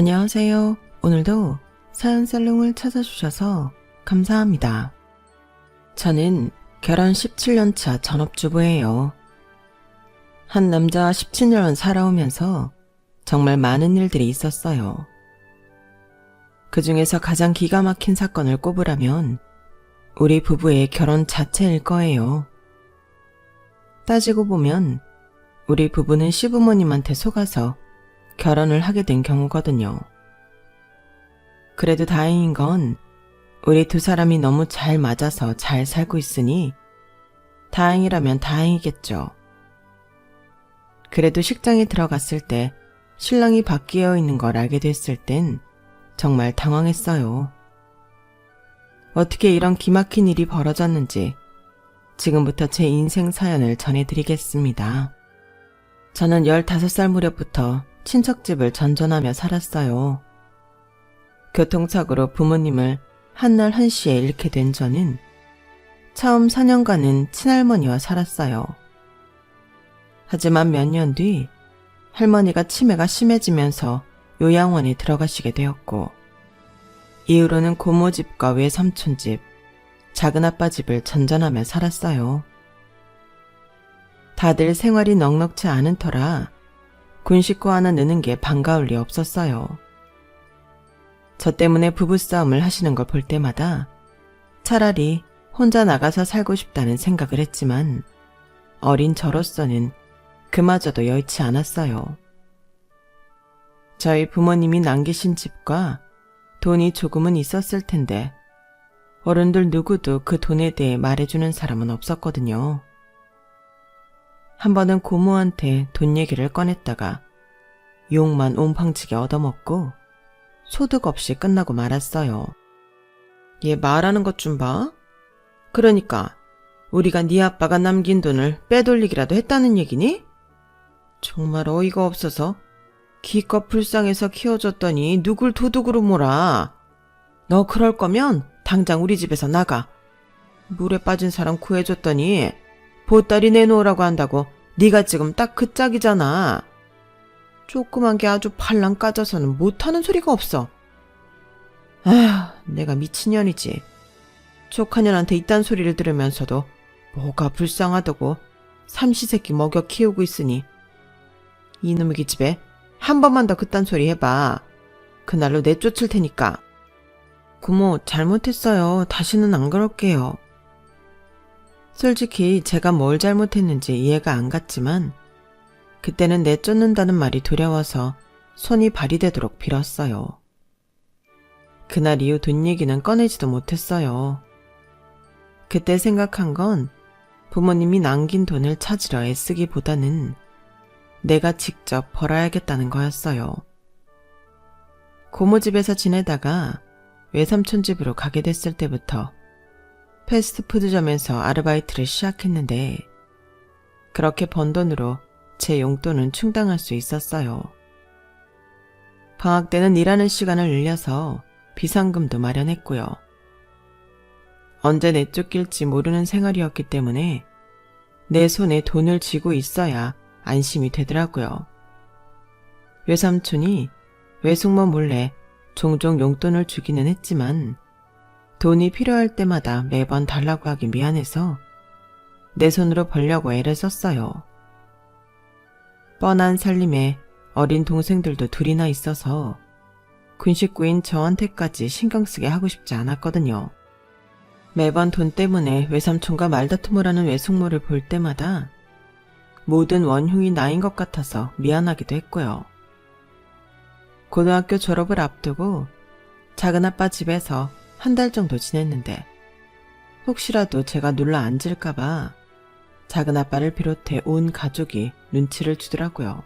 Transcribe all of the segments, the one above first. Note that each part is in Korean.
안녕하세요. 오늘도 사연살롱을 찾아주셔서 감사합니다. 저는 결혼 17년차 전업주부예요. 한 남자와 17년 살아오면서 정말 많은 일들이 있었어요. 그 중에서 가장 기가 막힌 사건을 꼽으라면 우리 부부의 결혼 자체일 거예요. 따지고 보면 우리 부부는 시부모님한테 속아서 결혼을 하게 된 경우거든요. 그래도 다행인 건 우리 두 사람이 너무 잘 맞아서 잘 살고 있으니 다행이라면 다행이겠죠. 그래도 식장에 들어갔을 때 신랑이 바뀌어 있는 걸 알게 됐을 땐 정말 당황했어요. 어떻게 이런 기막힌 일이 벌어졌는지 지금부터 제 인생 사연을 전해드리겠습니다. 저는 15살 무렵부터 친척집을 전전하며 살았어요. 교통사고로 부모님을 한날 한시에 잃게 된 저는 처음 4년간은 친할머니와 살았어요. 하지만 몇 년 뒤 할머니가 치매가 심해지면서 요양원에 들어가시게 되었고 이후로는 고모집과 외삼촌집, 작은아빠 집을 전전하며 살았어요. 다들 생활이 넉넉지 않은 터라 군 식구 하나 느는 게 반가울 리 없었어요. 저 때문에 부부싸움을 하시는 걸 볼 때마다 차라리 혼자 나가서 살고 싶다는 생각을 했지만 어린 저로서는 그마저도 여의치 않았어요. 저희 부모님이 남기신 집과 돈이 조금은 있었을 텐데 어른들 누구도 그 돈에 대해 말해주는 사람은 없었거든요. 한 번은 고모한테 돈 얘기를 꺼냈다가 욕만 온팡치게 얻어먹고 소득 없이 끝나고 말았어요. 얘 말하는 것 좀 봐. 그러니까 우리가 네 아빠가 남긴 돈을 빼돌리기라도 했다는 얘기니? 정말 어이가 없어서 기껏 불쌍해서 키워줬더니 누굴 도둑으로 몰아. 너 그럴 거면 당장 우리 집에서 나가. 물에 빠진 사람 구해줬더니 보따리 내놓으라고 한다고 네가 지금 딱 그 짝이잖아. 조그만 게 아주 팔랑 까져서는 못하는 소리가 없어. 아휴, 내가 미친년이지. 조카년한테 이딴 소리를 들으면서도 뭐가 불쌍하다고 삼시세끼 먹여 키우고 있으니 이놈의 기집애 한 번만 더 그딴 소리 해봐. 그날로 내쫓을 테니까. 고모 잘못했어요. 다시는 안 그럴게요. 솔직히 제가 뭘 잘못했는지 이해가 안 갔지만 그때는 내쫓는다는 말이 두려워서 손이 발이 되도록 빌었어요. 그날 이후 돈 얘기는 꺼내지도 못했어요. 그때 생각한 건 부모님이 남긴 돈을 찾으려 애쓰기보다는 내가 직접 벌어야겠다는 거였어요. 고모집에서 지내다가 외삼촌 집으로 가게 됐을 때부터 패스트푸드점에서 아르바이트를 시작했는데 그렇게 번 돈으로 제 용돈은 충당할 수 있었어요. 방학 때는 일하는 시간을 늘려서 비상금도 마련했고요. 언제 내쫓길지 모르는 생활이었기 때문에 내 손에 돈을 쥐고 있어야 안심이 되더라고요. 외삼촌이 외숙모 몰래 종종 용돈을 주기는 했지만 돈이 필요할 때마다 매번 달라고 하기 미안해서 내 손으로 벌려고 애를 썼어요. 뻔한 살림에 어린 동생들도 둘이나 있어서 군식구인 저한테까지 신경 쓰게 하고 싶지 않았거든요. 매번 돈 때문에 외삼촌과 말다툼을 하는 외숙모를 볼 때마다 모든 원흉이 나인 것 같아서 미안하기도 했고요. 고등학교 졸업을 앞두고 작은아빠 집에서 한 달 정도 지냈는데 혹시라도 제가 눌러 앉을까봐 작은아빠를 비롯해 온 가족이 눈치를 주더라고요.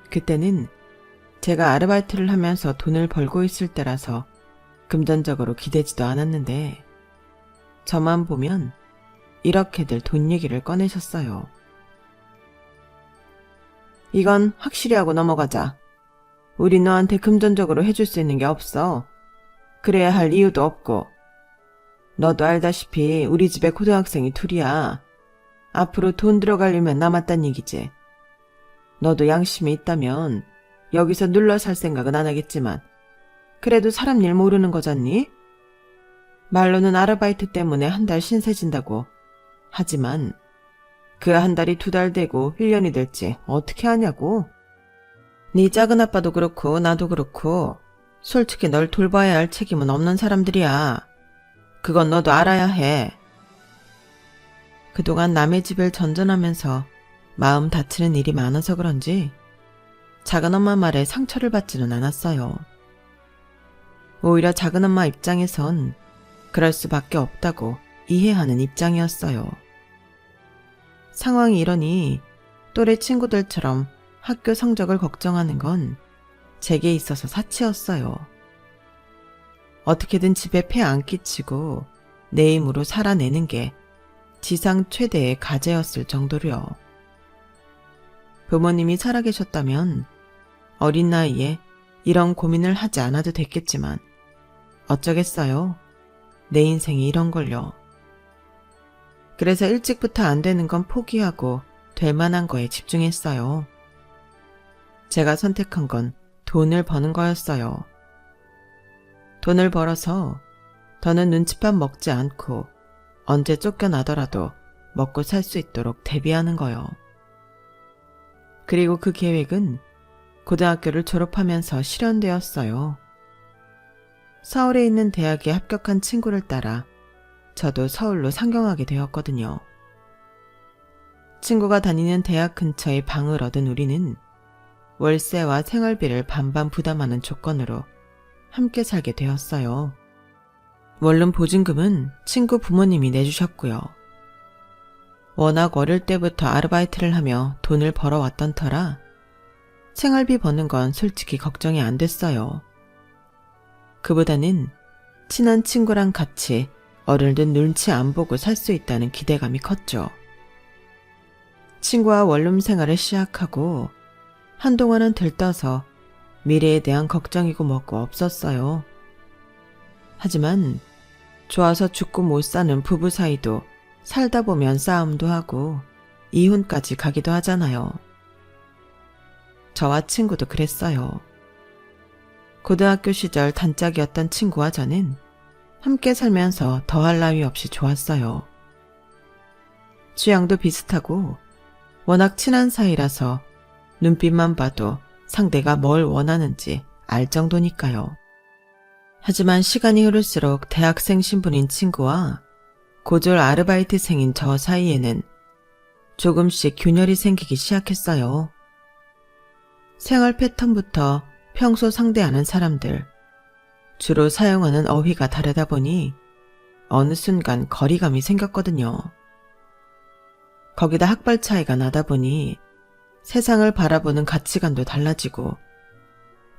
그때는 제가 아르바이트를 하면서 돈을 벌고 있을 때라서 금전적으로 기대지도 않았는데 저만 보면 이렇게들 돈 얘기를 꺼내셨어요. 이건 확실히 하고 넘어가자. 우리 너한테 금전적으로 해줄 수 있는 게 없어. 그래야 할 이유도 없고. 너도 알다시피 우리 집에 고등학생이 둘이야. 앞으로 돈 들어가려면 남았단 얘기지. 너도 양심이 있다면 여기서 눌러 살 생각은 안 하겠지만 그래도 사람 일 모르는 거잖니? 말로는 아르바이트 때문에 한 달 신세 진다고. 하지만 그 한 달이 2달 되고 1년이 될지 어떻게 아냐고. 네 작은 아빠도 그렇고 나도 그렇고 솔직히 널 돌봐야 할 책임은 없는 사람들이야. 그건 너도 알아야 해. 그동안 남의 집을 전전하면서 마음 다치는 일이 많아서 그런지 작은엄마 말에 상처를 받지는 않았어요. 오히려 작은엄마 입장에선 그럴 수밖에 없다고 이해하는 입장이었어요. 상황이 이러니 또래 친구들처럼 학교 성적을 걱정하는 건 제게 있어서 사치였어요. 어떻게든 집에 폐 안 끼치고 내 힘으로 살아내는 게 지상 최대의 과제였을 정도로요. 부모님이 살아계셨다면 어린 나이에 이런 고민을 하지 않아도 됐겠지만 어쩌겠어요. 내 인생이 이런 걸요. 그래서 일찍부터 안 되는 건 포기하고 될 만한 거에 집중했어요. 제가 선택한 건 돈을 버는 거였어요. 돈을 벌어서 더는 눈칫밥 먹지 않고 언제 쫓겨나더라도 먹고 살 수 있도록 대비하는 거요. 그리고 그 계획은 고등학교를 졸업하면서 실현되었어요. 서울에 있는 대학에 합격한 친구를 따라 저도 서울로 상경하게 되었거든요. 친구가 다니는 대학 근처에 방을 얻은 우리는 월세와 생활비를 반반 부담하는 조건으로 함께 살게 되었어요. 원룸 보증금은 친구 부모님이 내주셨고요. 워낙 어릴 때부터 아르바이트를 하며 돈을 벌어왔던 터라 생활비 버는 건 솔직히 걱정이 안 됐어요. 그보다는 친한 친구랑 같이 어른들 눈치 안 보고 살 수 있다는 기대감이 컸죠. 친구와 원룸 생활을 시작하고 한동안은 들떠서 미래에 대한 걱정이고 뭐고 없었어요. 하지만 좋아서 죽고 못 사는 부부 사이도 살다 보면 싸움도 하고 이혼까지 가기도 하잖아요. 저와 친구도 그랬어요. 고등학교 시절 단짝이었던 친구와 저는 함께 살면서 더할 나위 없이 좋았어요. 취향도 비슷하고 워낙 친한 사이라서 눈빛만 봐도 상대가 뭘 원하는지 알 정도니까요. 하지만 시간이 흐를수록 대학생 신분인 친구와 고졸 아르바이트생인 저 사이에는 조금씩 균열이 생기기 시작했어요. 생활 패턴부터 평소 상대하는 사람들, 주로 사용하는 어휘가 다르다 보니 어느 순간 거리감이 생겼거든요. 거기다 학벌 차이가 나다 보니 세상을 바라보는 가치관도 달라지고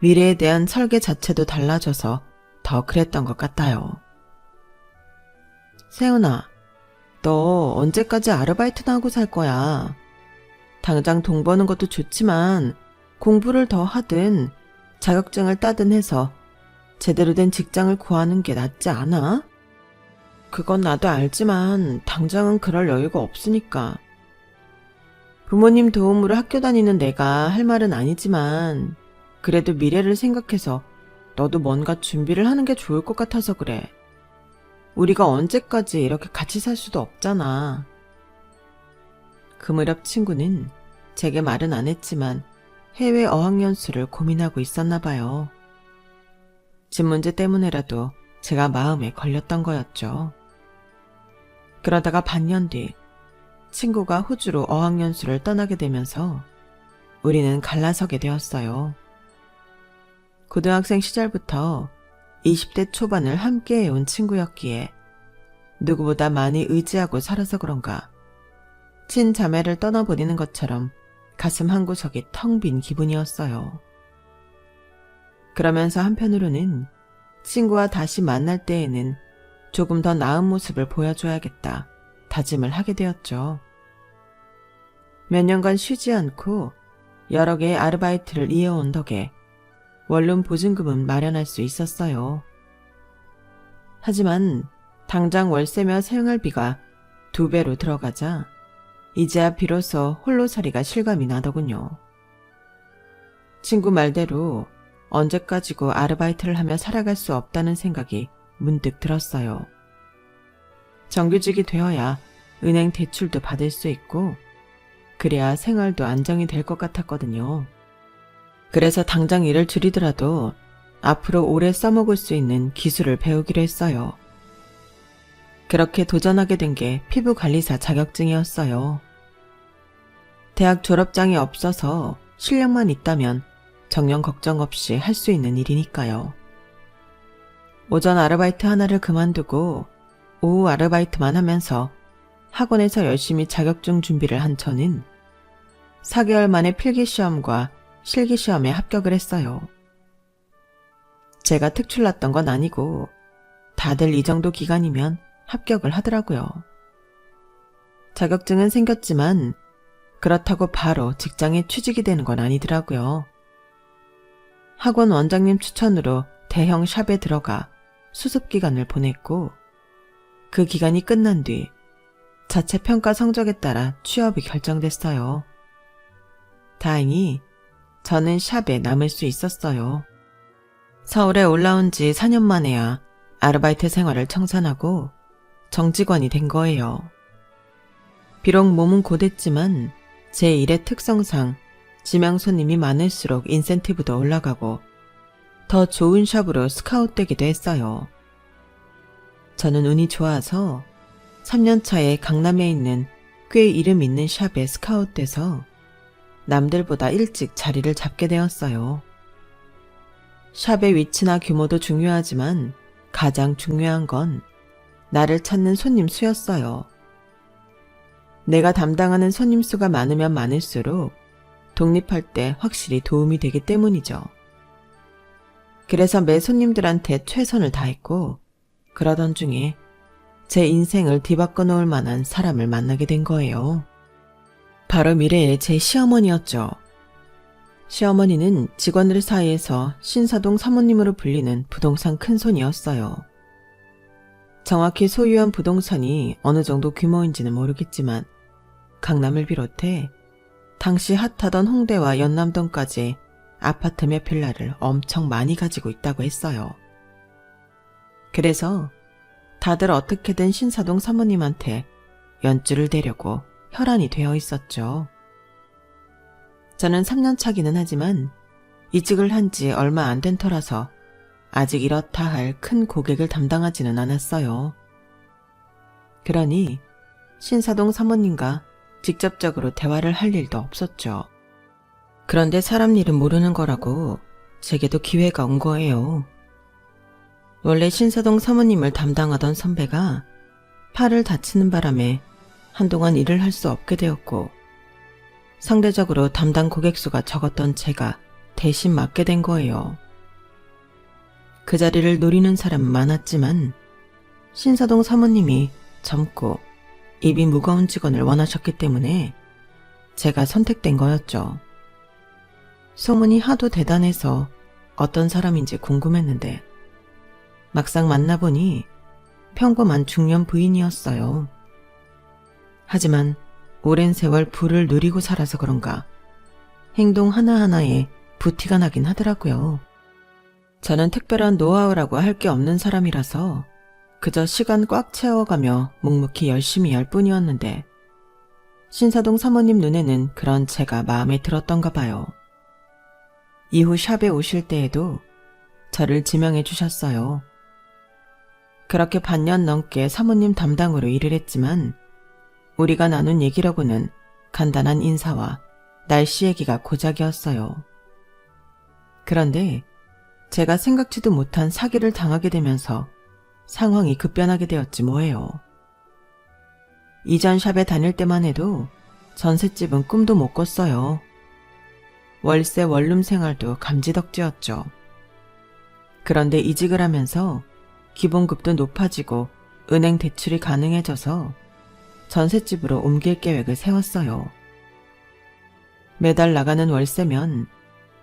미래에 대한 설계 자체도 달라져서 더 그랬던 것 같아요. 세훈아, 너 언제까지 아르바이트나 하고 살 거야? 당장 돈 버는 것도 좋지만 공부를 더 하든 자격증을 따든 해서 제대로 된 직장을 구하는 게 낫지 않아? 그건 나도 알지만 당장은 그럴 여유가 없으니까. 부모님 도움으로 학교 다니는 내가 할 말은 아니지만 그래도 미래를 생각해서 너도 뭔가 준비를 하는 게 좋을 것 같아서 그래. 우리가 언제까지 이렇게 같이 살 수도 없잖아. 그 무렵 친구는 제게 말은 안 했지만 해외 어학연수를 고민하고 있었나 봐요. 집 문제 때문에라도 제가 마음에 걸렸던 거였죠. 그러다가 반년 뒤 친구가 호주로 어학연수를 떠나게 되면서 우리는 갈라서게 되었어요. 고등학생 시절부터 20대 초반을 함께 해온 친구였기에 누구보다 많이 의지하고 살아서 그런가 친자매를 떠나버리는 것처럼 가슴 한구석이 텅 빈 기분이었어요. 그러면서 한편으로는 친구와 다시 만날 때에는 조금 더 나은 모습을 보여줘야겠다 다짐을 하게 되었죠. 몇 년간 쉬지 않고 여러 개의 아르바이트를 이어온 덕에 원룸 보증금은 마련할 수 있었어요. 하지만 당장 월세며 생활비가 2배로 들어가자 이제야 비로소 홀로살이가 실감이 나더군요. 친구 말대로 언제까지고 아르바이트를 하며 살아갈 수 없다는 생각이 문득 들었어요. 정규직이 되어야 은행 대출도 받을 수 있고 그래야 생활도 안정이 될 것 같았거든요. 그래서 당장 일을 줄이더라도 앞으로 오래 써먹을 수 있는 기술을 배우기로 했어요. 그렇게 도전하게 된 게 피부관리사 자격증이었어요. 대학 졸업장이 없어서 실력만 있다면 정년 걱정 없이 할 수 있는 일이니까요. 오전 아르바이트 하나를 그만두고 오후 아르바이트만 하면서 학원에서 열심히 자격증 준비를 한 저는 4개월 만에 필기시험과 실기시험에 합격을 했어요. 제가 특출났던 건 아니고 다들 이 정도 기간이면 합격을 하더라고요. 자격증은 생겼지만 그렇다고 바로 직장에 취직이 되는 건 아니더라고요. 학원 원장님 추천으로 대형 샵에 들어가 수습기간을 보냈고 그 기간이 끝난 뒤 자체 평가 성적에 따라 취업이 결정됐어요. 다행히 저는 샵에 남을 수 있었어요. 서울에 올라온 지 4년 만에야 아르바이트 생활을 청산하고 정직원이 된 거예요. 비록 몸은 고됐지만 제 일의 특성상 지명 손님이 많을수록 인센티브도 올라가고 더 좋은 샵으로 스카웃되기도 했어요. 저는 운이 좋아서 3년 차에 강남에 있는 꽤 이름 있는 샵에 스카웃돼서 남들보다 일찍 자리를 잡게 되었어요. 샵의 위치나 규모도 중요하지만 가장 중요한 건 나를 찾는 손님 수였어요. 내가 담당하는 손님 수가 많으면 많을수록 독립할 때 확실히 도움이 되기 때문이죠. 그래서 매 손님들한테 최선을 다했고 그러던 중에 제 인생을 뒤바꿔 놓을 만한 사람을 만나게 된 거예요. 바로 미래의 제 시어머니였죠. 시어머니는 직원들 사이에서 신사동 사모님으로 불리는 부동산 큰손이었어요. 정확히 소유한 부동산이 어느 정도 규모인지는 모르겠지만 강남을 비롯해 당시 핫하던 홍대와 연남동까지 아파트며 빌라를 엄청 많이 가지고 있다고 했어요. 그래서 다들 어떻게든 신사동 사모님한테 연주를 대려고 혈안이 되어 있었죠. 저는 3년 차기는 하지만 이직을 한 지 얼마 안 된 터라서 아직 이렇다 할 큰 고객을 담당하지는 않았어요. 그러니 신사동 사모님과 직접적으로 대화를 할 일도 없었죠. 그런데 사람 일은 모르는 거라고 제게도 기회가 온 거예요. 원래 신사동 사모님을 담당하던 선배가 팔을 다치는 바람에 한동안 일을 할 수 없게 되었고 상대적으로 담당 고객 수가 적었던 제가 대신 맡게 된 거예요. 그 자리를 노리는 사람은 많았지만 신사동 사모님이 젊고 입이 무거운 직원을 원하셨기 때문에 제가 선택된 거였죠. 소문이 하도 대단해서 어떤 사람인지 궁금했는데 막상 만나보니 평범한 중년 부인이었어요. 하지만 오랜 세월 부를 누리고 살아서 그런가 행동 하나하나에 부티가 나긴 하더라고요. 저는 특별한 노하우라고 할 게 없는 사람이라서 그저 시간 꽉 채워가며 묵묵히 열심히 할 뿐이었는데 신사동 사모님 눈에는 그런 제가 마음에 들었던가 봐요. 이후 샵에 오실 때에도 저를 지명해 주셨어요. 그렇게 반년 넘게 사모님 담당으로 일을 했지만 우리가 나눈 얘기라고는 간단한 인사와 날씨 얘기가 고작이었어요. 그런데 제가 생각지도 못한 사기를 당하게 되면서 상황이 급변하게 되었지 뭐예요. 이전 샵에 다닐 때만 해도 전셋집은 꿈도 못 꿨어요. 월세 원룸 생활도 감지덕지였죠. 그런데 이직을 하면서 기본급도 높아지고 은행 대출이 가능해져서 전셋집으로 옮길 계획을 세웠어요. 매달 나가는 월세면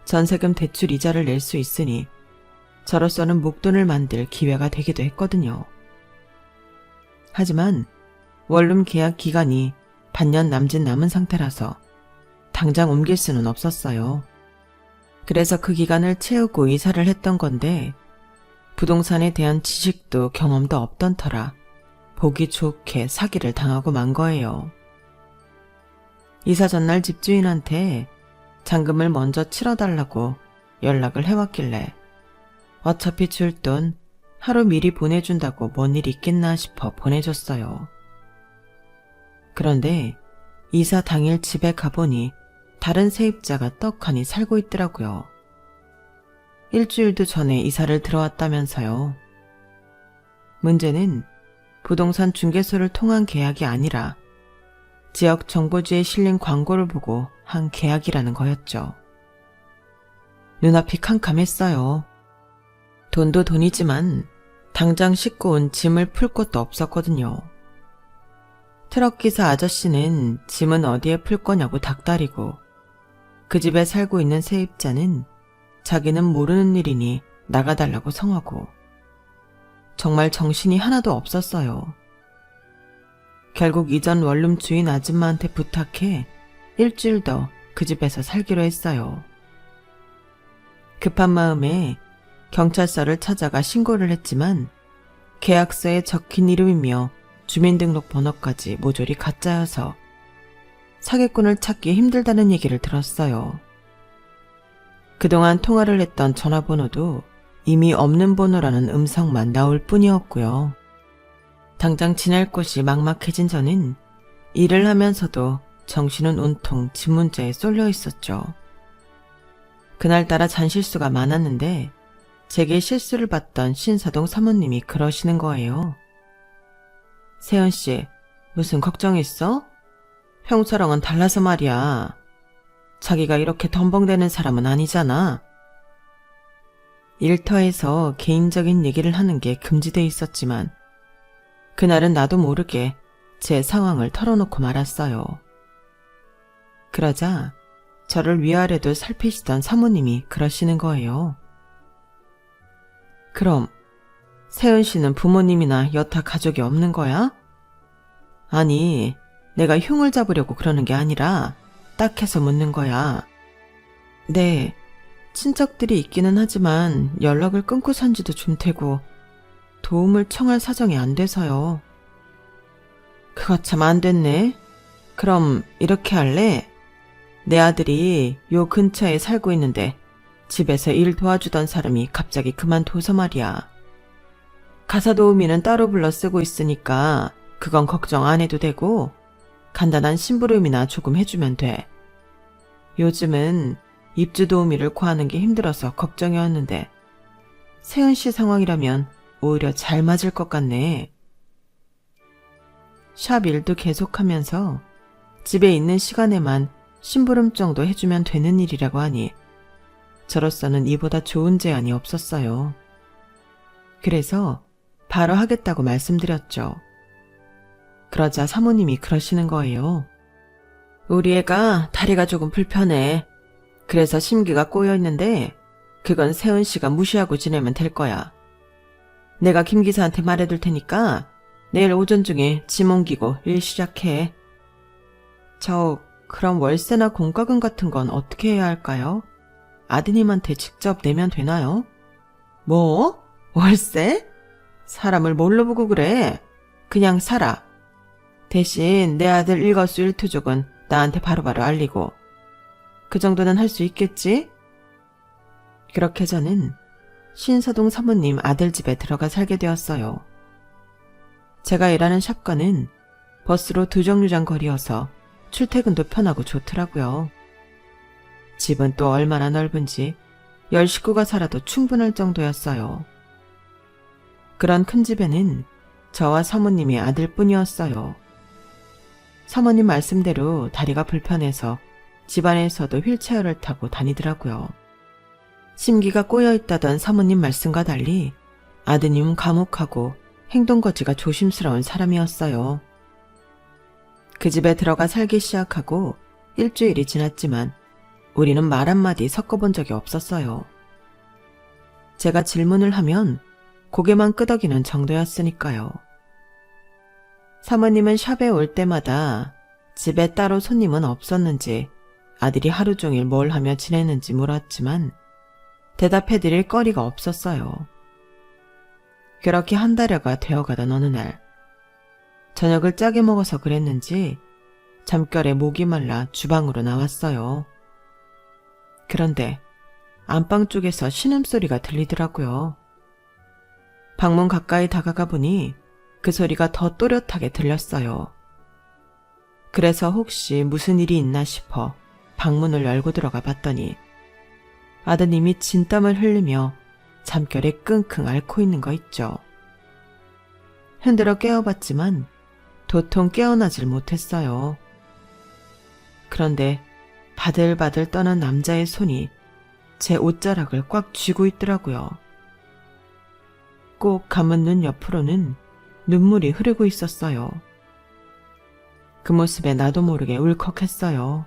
전세금 대출 이자를 낼 수 있으니 저로서는 목돈을 만들 기회가 되기도 했거든요. 하지만 원룸 계약 기간이 반년 남짓 남은 상태라서 당장 옮길 수는 없었어요. 그래서 그 기간을 채우고 이사를 했던 건데 부동산에 대한 지식도 경험도 없던 터라 보기 좋게 사기를 당하고 만 거예요. 이사 전날 집주인한테 잔금을 먼저 치러달라고 연락을 해왔길래 어차피 줄 돈 하루 미리 보내준다고 뭔 일 있겠나 싶어 보내줬어요. 그런데 이사 당일 집에 가보니 다른 세입자가 떡하니 살고 있더라고요. 일주일도 전에 이사를 들어왔다면서요. 문제는 부동산 중개소를 통한 계약이 아니라 지역 정보지에 실린 광고를 보고 한 계약이라는 거였죠. 눈앞이 캄캄했어요. 돈도 돈이지만 당장 싣고 온 짐을 풀 곳도 없었거든요. 트럭기사 아저씨는 짐은 어디에 풀 거냐고 닥달이고 그 집에 살고 있는 세입자는 자기는 모르는 일이니 나가달라고 성하고 정말 정신이 하나도 없었어요. 결국 이전 원룸 주인 아줌마한테 부탁해 일주일 더 그 집에서 살기로 했어요. 급한 마음에 경찰서를 찾아가 신고를 했지만 계약서에 적힌 이름이며 주민등록번호까지 모조리 가짜여서 사기꾼을 찾기 힘들다는 얘기를 들었어요. 그동안 통화를 했던 전화번호도 이미 없는 번호라는 음성만 나올 뿐이었고요. 당장 지낼 곳이 막막해진 저는 일을 하면서도 정신은 온통 집 문제에 쏠려 있었죠. 그날따라 잔실수가 많았는데 제게 실수를 봤던 신사동 사모님이 그러시는 거예요. 세연씨, 무슨 걱정 있어? 평소랑은 달라서 말이야. 자기가 이렇게 덤벙대는 사람은 아니잖아. 일터에서 개인적인 얘기를 하는 게 금지돼 있었지만 그날은 나도 모르게 제 상황을 털어놓고 말았어요. 그러자 저를 위아래도 살피시던 사모님이 그러시는 거예요. 그럼 세은 씨는 부모님이나 여타 가족이 없는 거야? 아니, 내가 흉을 잡으려고 그러는 게 아니라 딱 해서 묻는 거야. 네, 친척들이 있기는 하지만 연락을 끊고 산 지도 좀 되고 도움을 청할 사정이 안 돼서요. 그거 참 안 됐네. 그럼 이렇게 할래? 내 아들이 요 근처에 살고 있는데 집에서 일 도와주던 사람이 갑자기 그만둬서 말이야. 가사 도우미는 따로 불러 쓰고 있으니까 그건 걱정 안 해도 되고 간단한 심부름이나 조금 해주면 돼. 요즘은 입주 도우미를 구하는 게 힘들어서 걱정이었는데 세은 씨 상황이라면 오히려 잘 맞을 것 같네. 샵 일도 계속하면서 집에 있는 시간에만 심부름 정도 해주면 되는 일이라고 하니 저로서는 이보다 좋은 제안이 없었어요. 그래서 바로 하겠다고 말씀드렸죠. 그러자 사모님이 그러시는 거예요. 우리 애가 다리가 조금 불편해. 그래서 심기가 꼬여 있는데 그건 세은 씨가 무시하고 지내면 될 거야. 내가 김 기사한테 말해둘 테니까 내일 오전 중에 짐 옮기고 일 시작해. 그럼 월세나 공과금 같은 건 어떻게 해야 할까요? 아드님한테 직접 내면 되나요? 뭐? 월세? 사람을 뭘로 보고 그래? 그냥 살아. 대신 내 아들 일거수일투족은 나한테 바로바로 알리고. 그 정도는 할 수 있겠지? 그렇게 저는 신사동 사모님 아들 집에 들어가 살게 되었어요. 제가 일하는 샵과는 버스로 2정류장 거리여서 출퇴근도 편하고 좋더라고요. 집은 또 얼마나 넓은지 10식구가 살아도 충분할 정도였어요. 그런 큰 집에는 저와 사모님이 아들뿐이었어요. 사모님 말씀대로 다리가 불편해서 집안에서도 휠체어를 타고 다니더라고요. 심기가 꼬여있다던 사모님 말씀과 달리 아드님은 과묵하고 행동거지가 조심스러운 사람이었어요. 그 집에 들어가 살기 시작하고 일주일이 지났지만 우리는 말 한마디 섞어본 적이 없었어요. 제가 질문을 하면 고개만 끄덕이는 정도였으니까요. 사모님은 샵에 올 때마다 집에 따로 손님은 없었는지 아들이 하루 종일 뭘 하며 지내는지 물었지만 대답해드릴 거리가 없었어요. 그렇게 한 달여가 되어가던 어느 날, 저녁을 짜게 먹어서 그랬는지 잠결에 목이 말라 주방으로 나왔어요. 그런데 안방 쪽에서 신음소리가 들리더라고요. 방문 가까이 다가가 보니 그 소리가 더 또렷하게 들렸어요. 그래서 혹시 무슨 일이 있나 싶어 방문을 열고 들어가 봤더니 아드님이 진땀을 흘리며 잠결에 끙끙 앓고 있는 거 있죠. 흔들어 깨워봤지만 도통 깨어나질 못했어요. 그런데 바들바들 떠는 남자의 손이 제 옷자락을 꽉 쥐고 있더라고요. 꼭 감은 눈 옆으로는 눈물이 흐르고 있었어요. 그 모습에 나도 모르게 울컥했어요.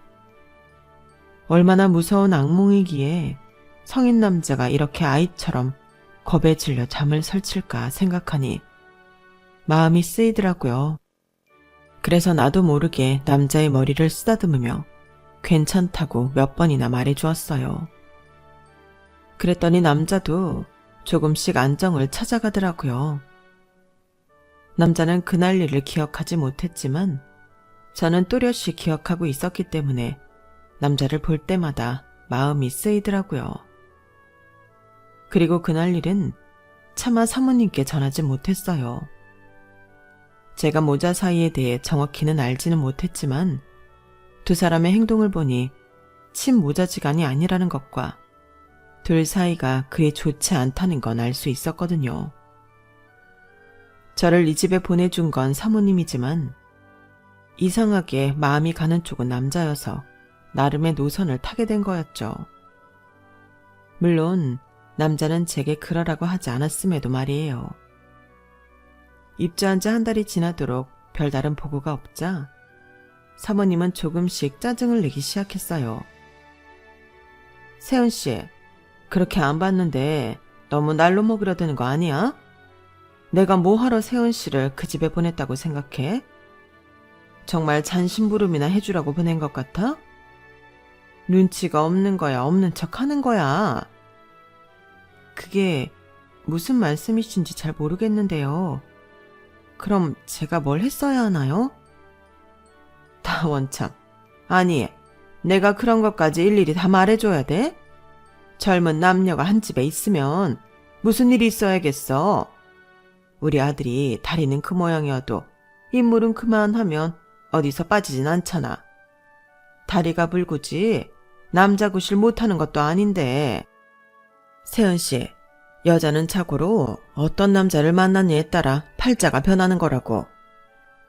얼마나 무서운 악몽이기에 성인 남자가 이렇게 아이처럼 겁에 질려 잠을 설칠까 생각하니 마음이 쓰이더라고요. 그래서 나도 모르게 남자의 머리를 쓰다듬으며 괜찮다고 몇 번이나 말해주었어요. 그랬더니 남자도 조금씩 안정을 찾아가더라고요. 남자는 그날 일을 기억하지 못했지만 저는 또렷이 기억하고 있었기 때문에 남자를 볼 때마다 마음이 쓰이더라고요. 그리고 그날 일은 차마 사모님께 전하지 못했어요. 제가 모자 사이에 대해 정확히는 알지는 못했지만 두 사람의 행동을 보니 친모자지간이 아니라는 것과 둘 사이가 그리 좋지 않다는 건 알 수 있었거든요. 저를 이 집에 보내준 건 사모님이지만 이상하게 마음이 가는 쪽은 남자여서 나름의 노선을 타게 된 거였죠. 물론 남자는 제게 그러라고 하지 않았음에도 말이에요. 입주한 지 한 달이 지나도록 별다른 보고가 없자 사모님은 조금씩 짜증을 내기 시작했어요. 세은씨, 그렇게 안 봤는데 너무 날로 먹으려 드는 거 아니야? 내가 뭐하러 세은씨를 그 집에 보냈다고 생각해? 정말 잔심부름이나 해주라고 보낸 것 같아? 눈치가 없는 거야, 없는 척 하는 거야. 그게 무슨 말씀이신지 잘 모르겠는데요. 그럼 제가 뭘 했어야 하나요? 다 원참. 아니, 내가 그런 것까지 일일이 다 말해줘야 돼? 젊은 남녀가 한 집에 있으면 무슨 일이 있어야겠어. 우리 아들이 다리는 그 모양이어도 인물은 그만하면 어디서 빠지진 않잖아. 다리가 불구지 남자 구실 못하는 것도 아닌데. 세은씨, 여자는 자고로 어떤 남자를 만나느냐에 따라 팔자가 변하는 거라고.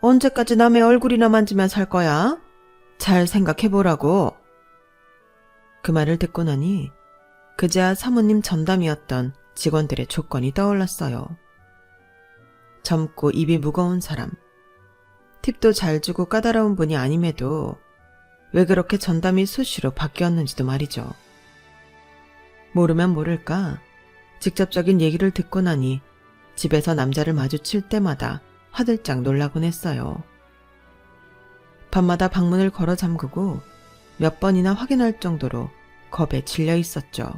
언제까지 남의 얼굴이나 만지면 살 거야? 잘 생각해보라고. 그 말을 듣고 나니 그제야 사모님 전담이었던 직원들의 조건이 떠올랐어요. 젊고 입이 무거운 사람, 팁도 잘 주고 까다로운 분이 아님에도 왜 그렇게 전담이 수시로 바뀌었는지도 말이죠. 모르면 모를까 직접적인 얘기를 듣고 나니 집에서 남자를 마주칠 때마다 화들짝 놀라곤 했어요. 밤마다 방문을 걸어 잠그고 몇 번이나 확인할 정도로 겁에 질려 있었죠.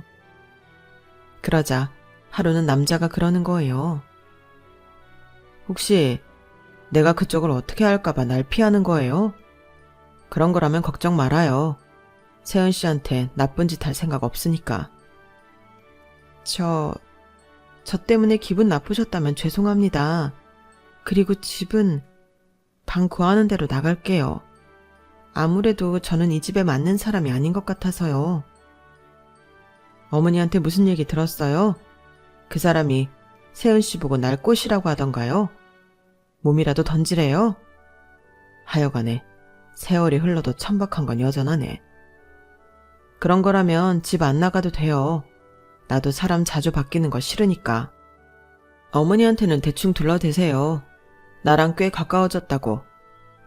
그러자 하루는 남자가 그러는 거예요. 혹시 내가 그쪽을 어떻게 할까봐 날 피하는 거예요? 그런 거라면 걱정 말아요. 세은 씨한테 나쁜 짓 할 생각 없으니까. 저 때문에 기분 나쁘셨다면 죄송합니다. 그리고 집은 방 구하는 대로 나갈게요. 아무래도 저는 이 집에 맞는 사람이 아닌 것 같아서요. 어머니한테 무슨 얘기 들었어요? 그 사람이 세은 씨 보고 날 꼬시라고 하던가요? 몸이라도 던지래요? 하여간에 세월이 흘러도 천박한 건 여전하네. 그런 거라면 집 안 나가도 돼요. 나도 사람 자주 바뀌는 거 싫으니까. 어머니한테는 대충 둘러대세요. 나랑 꽤 가까워졌다고.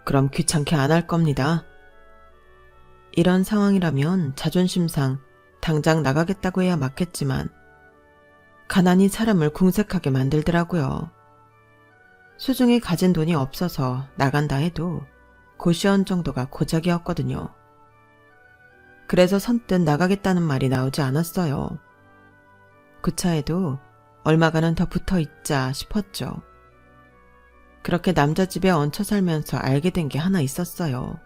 그럼 귀찮게 안 할 겁니다. 이런 상황이라면 자존심상 당장 나가겠다고 해야 맞겠지만 가난이 사람을 궁색하게 만들더라고요. 수중에 가진 돈이 없어서 나간다 해도 고시원 정도가 고작이었거든요. 그래서 선뜻 나가겠다는 말이 나오지 않았어요. 그 차에도 얼마간은 더 붙어 있자 싶었죠. 그렇게 남자 집에 얹혀 살면서 알게 된 게 하나 있었어요.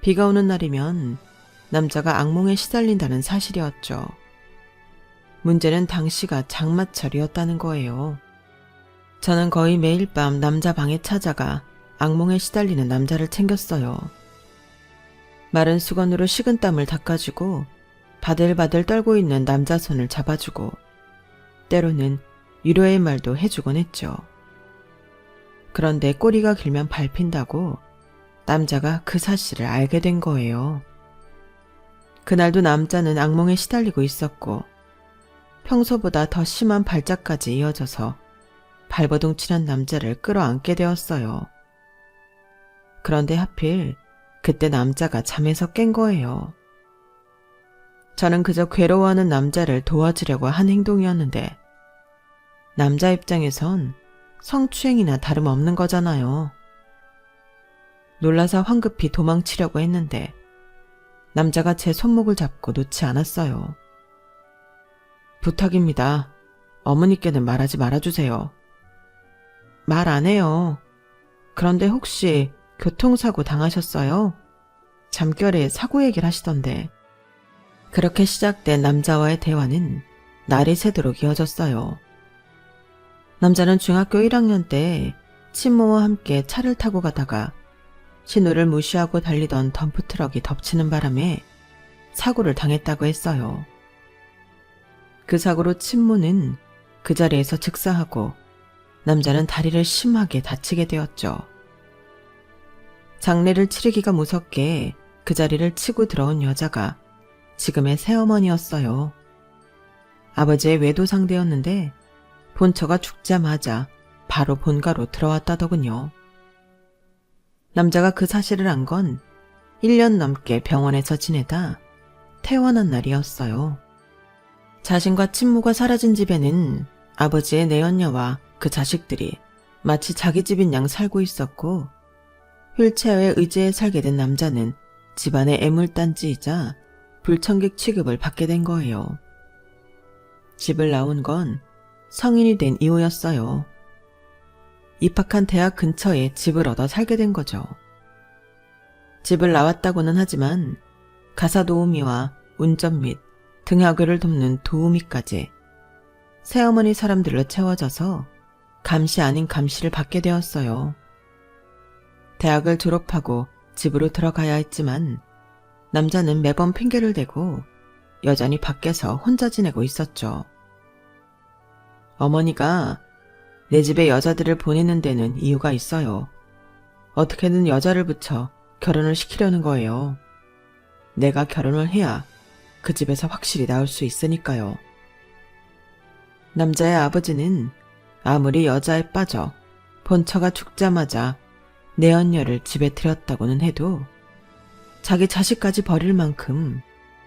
비가 오는 날이면 남자가 악몽에 시달린다는 사실이었죠. 문제는 당시가 장마철이었다는 거예요. 저는 거의 매일 밤 남자 방에 찾아가 악몽에 시달리는 남자를 챙겼어요. 마른 수건으로 식은땀을 닦아주고 바들바들 떨고 있는 남자 손을 잡아주고 때로는 위로의 말도 해주곤 했죠. 그런데 꼬리가 길면 밟힌다고 남자가 그 사실을 알게 된 거예요. 그날도 남자는 악몽에 시달리고 있었고 평소보다 더 심한 발작까지 이어져서 발버둥치는 남자를 끌어안게 되었어요. 그런데 하필 그때 남자가 잠에서 깬 거예요. 저는 그저 괴로워하는 남자를 도와주려고 한 행동이었는데 남자 입장에선 성추행이나 다름없는 거잖아요. 놀라서 황급히 도망치려고 했는데 남자가 제 손목을 잡고 놓지 않았어요. 부탁입니다. 어머니께는 말하지 말아주세요. 말 안 해요. 그런데 혹시 교통사고 당하셨어요? 잠결에 사고 얘기를 하시던데. 그렇게 시작된 남자와의 대화는 날이 새도록 이어졌어요. 남자는 중학교 1학년 때 친모와 함께 차를 타고 가다가 신호를 무시하고 달리던 덤프트럭이 덮치는 바람에 사고를 당했다고 했어요. 그 사고로 친모는 그 자리에서 즉사하고 남자는 다리를 심하게 다치게 되었죠. 장례를 치르기가 무섭게 그 자리를 치고 들어온 여자가 지금의 새어머니였어요. 아버지의 외도 상대였는데 본처가 죽자마자 바로 본가로 들어왔다더군요. 남자가 그 사실을 안 건 1년 넘게 병원에서 지내다 퇴원한 날이었어요. 자신과 친모가 사라진 집에는 아버지의 내연녀와 그 자식들이 마치 자기 집인 양 살고 있었고 휠체어에 의지해 살게 된 남자는 집안의 애물단지이자 불청객 취급을 받게 된 거예요. 집을 나온 건 성인이 된 이후였어요. 입학한 대학 근처에 집을 얻어 살게 된 거죠. 집을 나왔다고는 하지만 가사 도우미와 운전 및 등하교를 돕는 도우미까지 새어머니 사람들로 채워져서 감시 아닌 감시를 받게 되었어요. 대학을 졸업하고 집으로 들어가야 했지만 남자는 매번 핑계를 대고 여전히 밖에서 혼자 지내고 있었죠. 어머니가 내 집에 여자들을 보내는 데는 이유가 있어요. 어떻게든 여자를 붙여 결혼을 시키려는 거예요. 내가 결혼을 해야 그 집에서 확실히 나올 수 있으니까요. 남자의 아버지는 아무리 여자에 빠져 본처가 죽자마자 내연녀를 집에 들였다고는 해도 자기 자식까지 버릴 만큼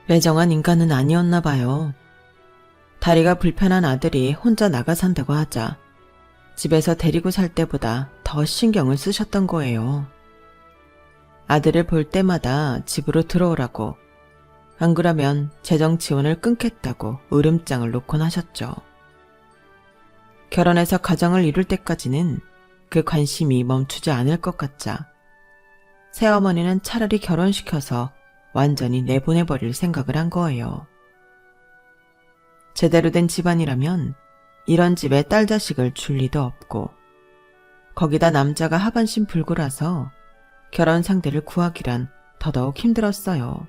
매정한 인간은 아니었나 봐요. 다리가 불편한 아들이 혼자 나가 산다고 하자 집에서 데리고 살 때보다 더 신경을 쓰셨던 거예요. 아들을 볼 때마다 집으로 들어오라고, 안 그러면 재정 지원을 끊겠다고 으름장을 놓곤 하셨죠. 결혼해서 가정을 이룰 때까지는 그 관심이 멈추지 않을 것 같자 새어머니는 차라리 결혼시켜서 완전히 내보내버릴 생각을 한 거예요. 제대로 된 집안이라면 이런 집에 딸 자식을 줄 리도 없고 거기다 남자가 하반신 불구라서 결혼 상대를 구하기란 더더욱 힘들었어요.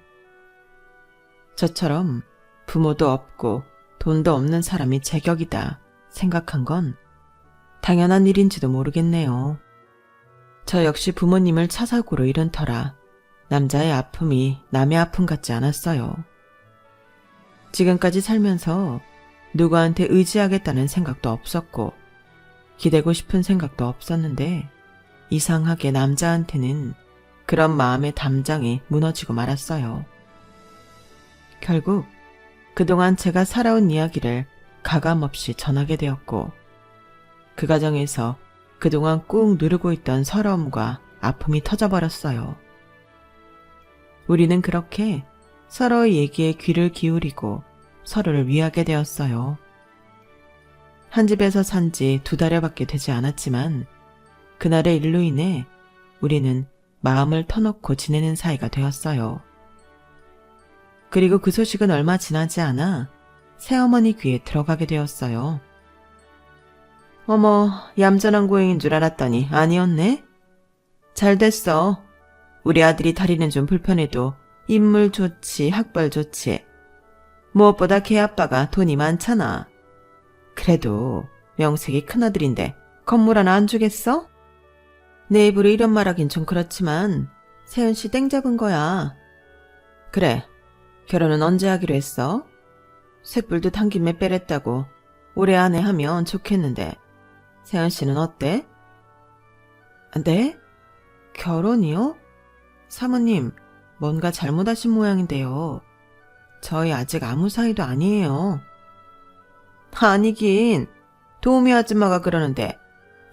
저처럼 부모도 없고 돈도 없는 사람이 제격이다 생각한 건 당연한 일인지도 모르겠네요. 저 역시 부모님을 차 사고로 잃은 터라 남자의 아픔이 남의 아픔 같지 않았어요. 지금까지 살면서 누구한테 의지하겠다는 생각도 없었고 기대고 싶은 생각도 없었는데 이상하게 남자한테는 그런 마음의 담장이 무너지고 말았어요. 결국 그동안 제가 살아온 이야기를 가감없이 전하게 되었고 그 과정에서 그동안 꾹 누르고 있던 서러움과 아픔이 터져버렸어요. 우리는 그렇게 서로의 얘기에 귀를 기울이고 서로를 위하게 되었어요. 한 집에서 산 지 2달여밖에 되지 않았지만 그날의 일로 인해 우리는 마음을 터놓고 지내는 사이가 되었어요. 그리고 그 소식은 얼마 지나지 않아 새어머니 귀에 들어가게 되었어요. 어머, 얌전한 고행인 줄 알았더니 아니었네? 잘 됐어. 우리 아들이 다리는 좀 불편해도 인물 좋지, 학벌 좋지. 무엇보다 걔 아빠가 돈이 많잖아. 그래도 명색이 큰아들인데 건물 하나 안 주겠어? 내 입으로 이런 말하긴 좀 그렇지만 세은씨 땡 잡은 거야. 그래, 결혼은 언제 하기로 했어? 쇳불도 한 김에 빼랬다고 올해 안에 하면 좋겠는데 세은씨는 어때? 네? 결혼이요? 사모님, 뭔가 잘못하신 모양인데요. 저희 아직 아무 사이도 아니에요. 아니긴, 도우미 아줌마가 그러는데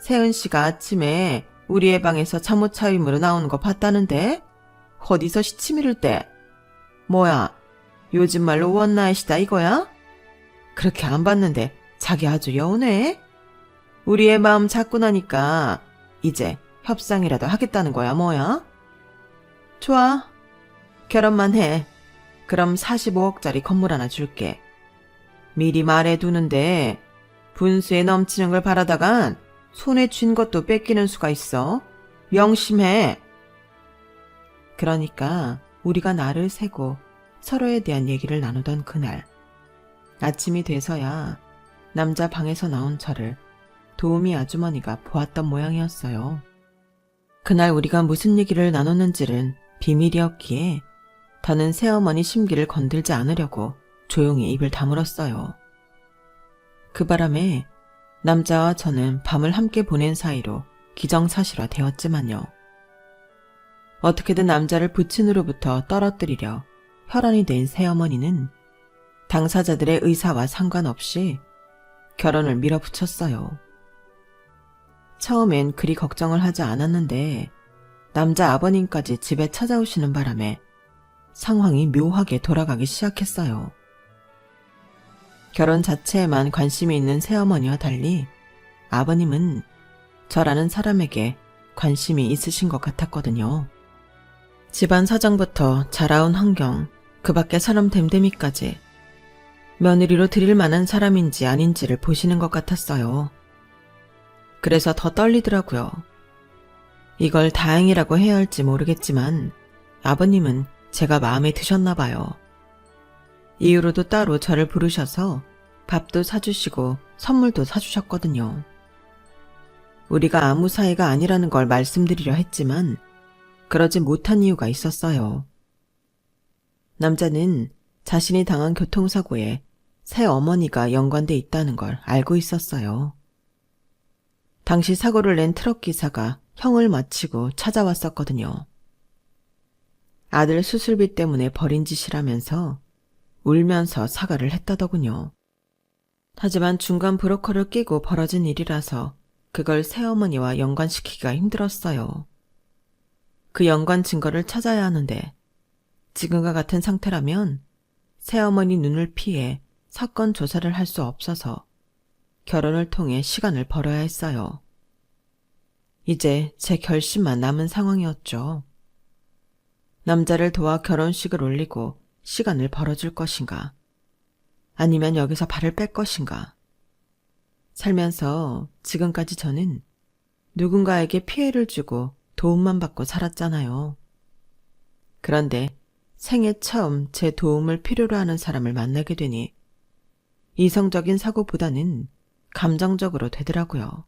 세은씨가 아침에 우리의 방에서 잠옷 차림으로 나오는 거 봤다는데? 어디서 시치 미를 때? 뭐야, 요즘 말로 원나잇이다 이거야? 그렇게 안 봤는데 자기 아주 여운해? 우리의 마음 잡고 나니까 이제 협상이라도 하겠다는 거야 뭐야? 좋아, 결혼만 해. 그럼 45억짜리 건물 하나 줄게. 미리 말해두는데 분수에 넘치는 걸 바라다간 손에 쥔 것도 뺏기는 수가 있어. 명심해. 그러니까 우리가 날을 새고 서로에 대한 얘기를 나누던 그날, 아침이 돼서야 남자 방에서 나온 저를 도우미 아주머니가 보았던 모양이었어요. 그날 우리가 무슨 얘기를 나눴는지는 비밀이었기에 더는 새어머니 심기를 건들지 않으려고 조용히 입을 다물었어요. 그 바람에 남자와 저는 밤을 함께 보낸 사이로 기정사실화 되었지만요. 어떻게든 남자를 부친으로부터 떨어뜨리려 혈안이 된 새어머니는 당사자들의 의사와 상관없이 결혼을 밀어붙였어요. 처음엔 그리 걱정을 하지 않았는데 남자 아버님까지 집에 찾아오시는 바람에 상황이 묘하게 돌아가기 시작했어요. 결혼 자체에만 관심이 있는 새어머니와 달리 아버님은 저라는 사람에게 관심이 있으신 것 같았거든요. 집안 사정부터 자라온 환경, 그 밖의 사람 됨됨이까지 며느리로 드릴 만한 사람인지 아닌지를 보시는 것 같았어요. 그래서 더 떨리더라고요. 이걸 다행이라고 해야 할지 모르겠지만 아버님은 제가 마음에 드셨나 봐요. 이후로도 따로 저를 부르셔서 밥도 사주시고 선물도 사주셨거든요. 우리가 아무 사이가 아니라는 걸 말씀드리려 했지만 그러지 못한 이유가 있었어요. 남자는 자신이 당한 교통사고에 새 어머니가 연관돼 있다는 걸 알고 있었어요. 당시 사고를 낸 트럭 기사가 형을 마치고 찾아왔었거든요. 아들 수술비 때문에 벌인 짓이라면서 울면서 사과를 했다더군요. 하지만 중간 브로커를 끼고 벌어진 일이라서 그걸 새어머니와 연관시키기가 힘들었어요. 그 연관 증거를 찾아야 하는데 지금과 같은 상태라면 새어머니 눈을 피해 사건 조사를 할 수 없어서 결혼을 통해 시간을 벌어야 했어요. 이제 제 결심만 남은 상황이었죠. 남자를 도와 결혼식을 올리고 시간을 벌어줄 것인가, 아니면 여기서 발을 뺄 것인가. 살면서 지금까지 저는 누군가에게 피해를 주고 도움만 받고 살았잖아요. 그런데 생애 처음 제 도움을 필요로 하는 사람을 만나게 되니 이성적인 사고보다는 감정적으로 되더라고요.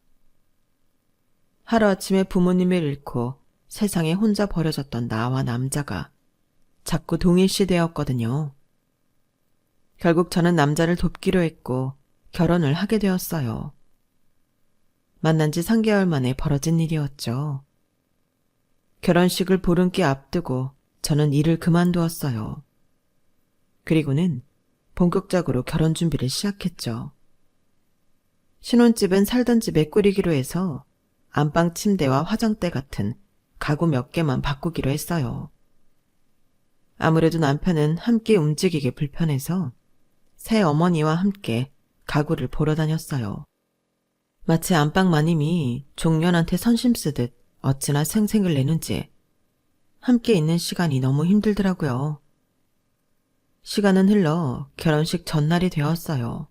하루아침에 부모님을 잃고 세상에 혼자 버려졌던 나와 남자가 자꾸 동일시 되었거든요. 결국 저는 남자를 돕기로 했고 결혼을 하게 되었어요. 만난 지 3개월 만에 벌어진 일이었죠. 결혼식을 보름께 앞두고 저는 일을 그만두었어요. 그리고는 본격적으로 결혼 준비를 시작했죠. 신혼집은 살던 집에 꾸리기로 해서 안방 침대와 화장대 같은 가구 몇 개만 바꾸기로 했어요. 아무래도 남편은 함께 움직이기 불편해서 새 어머니와 함께 가구를 보러 다녔어요. 마치 안방 마님이 종년한테 선심 쓰듯 어찌나 생색을 내는지 함께 있는 시간이 너무 힘들더라고요. 시간은 흘러 결혼식 전날이 되었어요.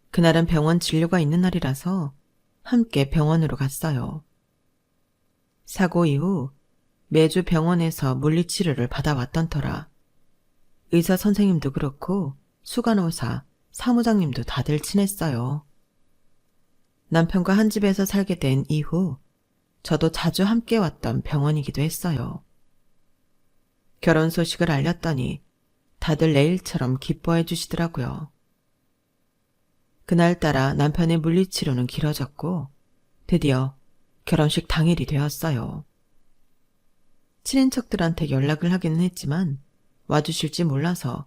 그날은 병원 진료가 있는 날이라서 함께 병원으로 갔어요. 사고 이후 매주 병원에서 물리치료를 받아왔던 터라 의사 선생님도 그렇고 수간호사, 사무장님도 다들 친했어요. 남편과 한 집에서 살게 된 이후 저도 자주 함께 왔던 병원이기도 했어요. 결혼 소식을 알렸더니 다들 내일처럼 기뻐해 주시더라고요. 그날따라 남편의 물리치료는 길어졌고 드디어 결혼식 당일이 되었어요. 친인척들한테 연락을 하기는 했지만 와주실지 몰라서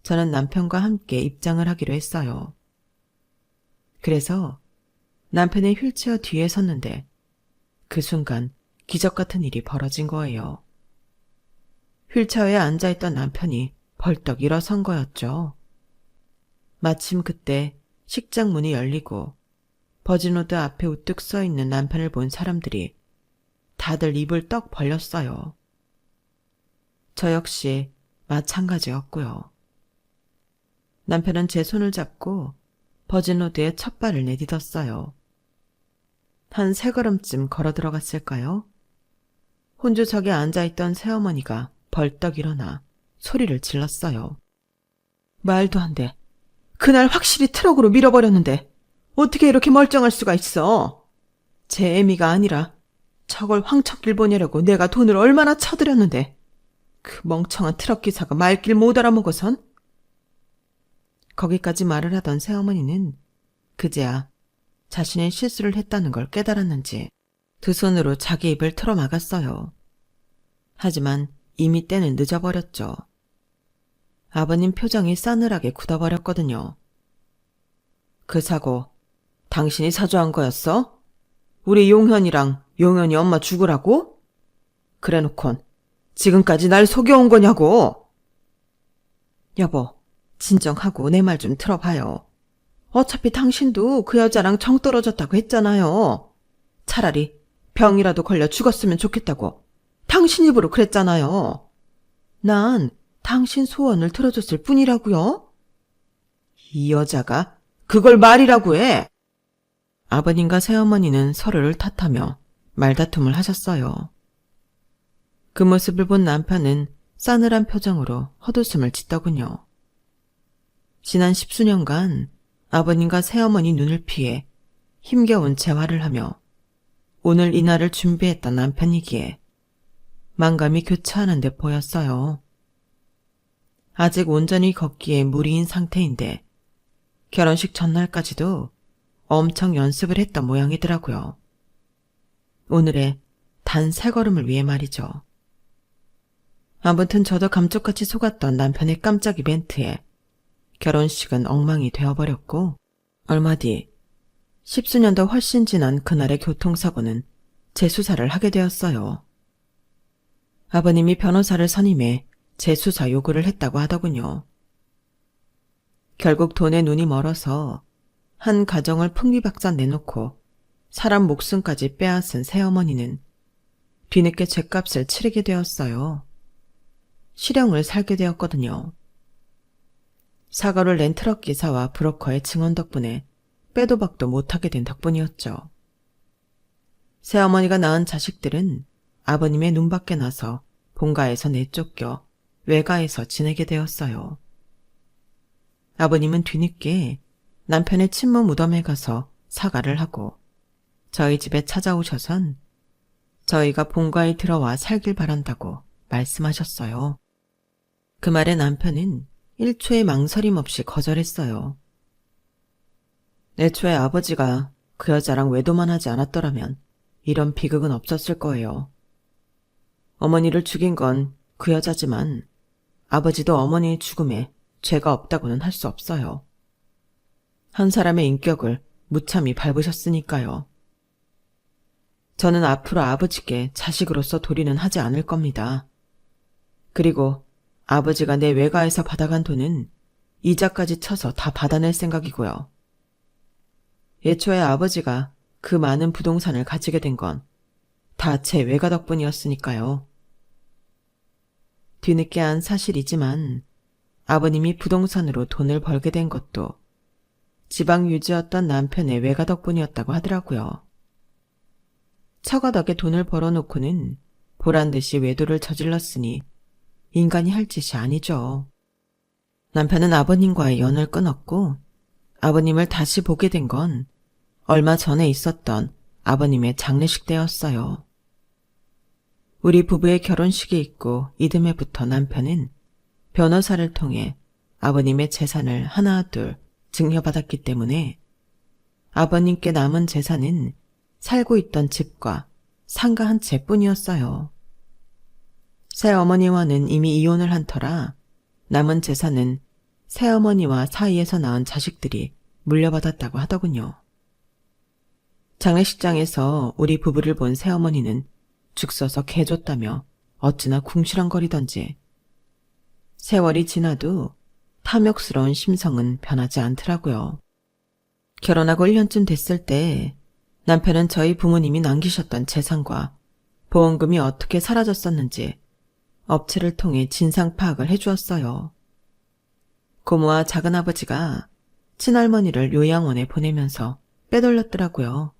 저는 남편과 함께 입장을 하기로 했어요. 그래서 남편의 휠체어 뒤에 섰는데 그 순간 기적 같은 일이 벌어진 거예요. 휠체어에 앉아있던 남편이 벌떡 일어선 거였죠. 마침 그때 식장 문이 열리고 버진로드 앞에 우뚝 서 있는 남편을 본 사람들이 다들 입을 떡 벌렸어요. 저 역시 마찬가지였고요. 남편은 제 손을 잡고 버진로드에 첫 발을 내딛었어요. 한 3걸음쯤 걸어 들어갔을까요? 혼주석에 앉아있던 새어머니가 벌떡 일어나 소리를 질렀어요. 말도 안 돼. 그날 확실히 트럭으로 밀어버렸는데 어떻게 이렇게 멀쩡할 수가 있어? 제 애미가 아니라 저걸 황척길 보내려고 내가 돈을 얼마나 쳐들였는데 그 멍청한 트럭 기사가 말길 못 알아먹어선? 거기까지 말을 하던 새어머니는 그제야 자신의 실수를 했다는 걸 깨달았는지 두 손으로 자기 입을 틀어막았어요. 하지만 이미 때는 늦어버렸죠. 아버님 표정이 싸늘하게 굳어버렸거든요. 그 사고 당신이 사주한 거였어? 우리 용현이랑 용현이 엄마 죽으라고? 그래놓곤 지금까지 날 속여온 거냐고. 여보, 진정하고 내 말 좀 들어봐요. 어차피 당신도 그 여자랑 정 떨어졌다고 했잖아요. 차라리 병이라도 걸려 죽었으면 좋겠다고 당신 입으로 그랬잖아요. 난 당신 소원을 들어줬을 뿐이라고요. 이 여자가 그걸 말이라고 해. 아버님과 새어머니는 서로를 탓하며 말다툼을 하셨어요. 그 모습을 본 남편은 싸늘한 표정으로 헛웃음을 짓더군요. 지난 10수년간 아버님과 새어머니 눈을 피해 힘겨운 재활을 하며 오늘 이날을 준비했던 남편이기에 만감이 교차하는 데 보였어요. 아직 온전히 걷기에 무리인 상태인데 결혼식 전날까지도 엄청 연습을 했던 모양이더라고요. 오늘의 단 3걸음을 위해 말이죠. 아무튼 저도 감쪽같이 속았던 남편의 깜짝 이벤트에 결혼식은 엉망이 되어버렸고 얼마 뒤 10수년도 훨씬 지난 그날의 교통사고는 재수사를 하게 되었어요. 아버님이 변호사를 선임해 재수사 요구를 했다고 하더군요. 결국 돈에 눈이 멀어서 한 가정을 풍비박산 내놓고 사람 목숨까지 빼앗은 새어머니는 뒤늦게 죗값을 치르게 되었어요. 실형을 살게 되었거든요. 사과를 낸 트럭 기사와 브로커의 증언 덕분에 빼도 박도 못하게 된 덕분이었죠. 새어머니가 낳은 자식들은 아버님의 눈밖에 나서 본가에서 내쫓겨 외가에서 지내게 되었어요. 아버님은 뒤늦게 남편의 친모 무덤에 가서 사과를 하고 저희 집에 찾아오셔선 저희가 본가에 들어와 살길 바란다고 말씀하셨어요. 그 말에 남편은 1초의 망설임 없이 거절했어요. 애초에 아버지가 그 여자랑 외도만 하지 않았더라면 이런 비극은 없었을 거예요. 어머니를 죽인 건 그 여자지만 아버지도 어머니의 죽음에 죄가 없다고는 할 수 없어요. 한 사람의 인격을 무참히 밟으셨으니까요. 저는 앞으로 아버지께 자식으로서 도리는 하지 않을 겁니다. 그리고 아버지가 내 외가에서 받아간 돈은 이자까지 쳐서 다 받아낼 생각이고요. 애초에 아버지가 그 많은 부동산을 가지게 된 건 다 제 외가 덕분이었으니까요. 뒤늦게 안 사실이지만 아버님이 부동산으로 돈을 벌게 된 것도 지방 유지였던 남편의 외가 덕분이었다고 하더라고요. 처가덕에 돈을 벌어놓고는 보란듯이 외도를 저질렀으니 인간이 할 짓이 아니죠. 남편은 아버님과의 연을 끊었고 아버님을 다시 보게 된 건 얼마 전에 있었던 아버님의 장례식 때였어요. 우리 부부의 결혼식이 있고 이듬해부터 남편은 변호사를 통해 아버님의 재산을 하나 둘 증여받았기 때문에 아버님께 남은 재산은 살고 있던 집과 상가 한 채뿐이었어요. 새어머니와는 이미 이혼을 한 터라 남은 재산은 새어머니와 사이에서 낳은 자식들이 물려받았다고 하더군요. 장례식장에서 우리 부부를 본 새어머니는 죽 써서 개줬다며 어찌나 궁시렁거리던지 세월이 지나도 탐욕스러운 심성은 변하지 않더라고요. 결혼하고 1년쯤 됐을 때 남편은 저희 부모님이 남기셨던 재산과 보험금이 어떻게 사라졌었는지 업체를 통해 진상 파악을 해주었어요. 고모와 작은아버지가 친할머니를 요양원에 보내면서 빼돌렸더라고요.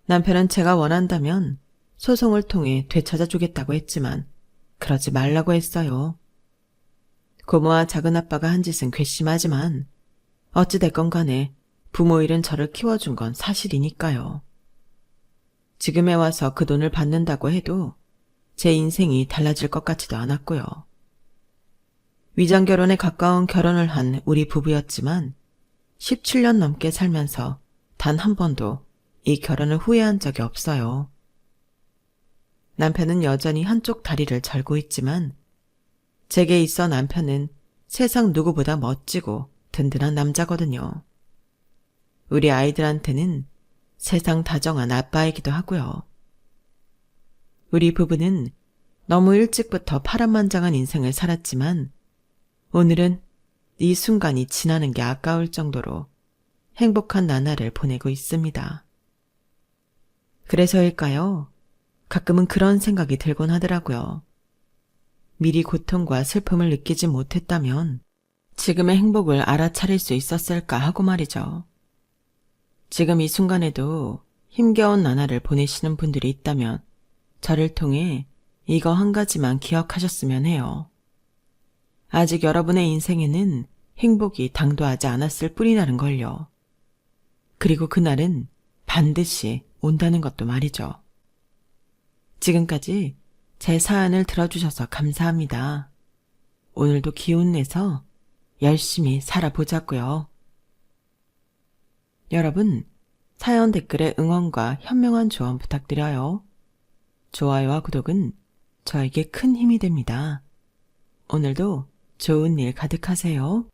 남편은 제가 원한다면 소송을 통해 되찾아주겠다고 했지만 그러지 말라고 했어요. 고모와 작은아빠가 한 짓은 괘씸하지만 어찌됐건 간에 부모 잃은 저를 키워준 건 사실이니까요. 지금에 와서 그 돈을 받는다고 해도 제 인생이 달라질 것 같지도 않았고요. 위장결혼에 가까운 결혼을 한 우리 부부였지만 17년 넘게 살면서 단 한 번도 이 결혼을 후회한 적이 없어요. 남편은 여전히 한쪽 다리를 절고 있지만 제게 있어 남편은 세상 누구보다 멋지고 든든한 남자거든요. 우리 아이들한테는 세상 다정한 아빠이기도 하고요. 우리 부부는 너무 일찍부터 파란만장한 인생을 살았지만 오늘은 이 순간이 지나는 게 아까울 정도로 행복한 나날을 보내고 있습니다. 그래서일까요? 가끔은 그런 생각이 들곤 하더라고요. 미리 고통과 슬픔을 느끼지 못했다면 지금의 행복을 알아차릴 수 있었을까 하고 말이죠. 지금 이 순간에도 힘겨운 나날을 보내시는 분들이 있다면 저를 통해 이거 한 가지만 기억하셨으면 해요. 아직 여러분의 인생에는 행복이 당도하지 않았을 뿐이라는 걸요. 그리고 그날은 반드시 온다는 것도 말이죠. 지금까지 제 사연을 들어주셔서 감사합니다. 오늘도 기운 내서 열심히 살아보자고요. 여러분, 사연 댓글에 응원과 현명한 조언 부탁드려요. 좋아요와 구독은 저에게 큰 힘이 됩니다. 오늘도 좋은 일 가득하세요.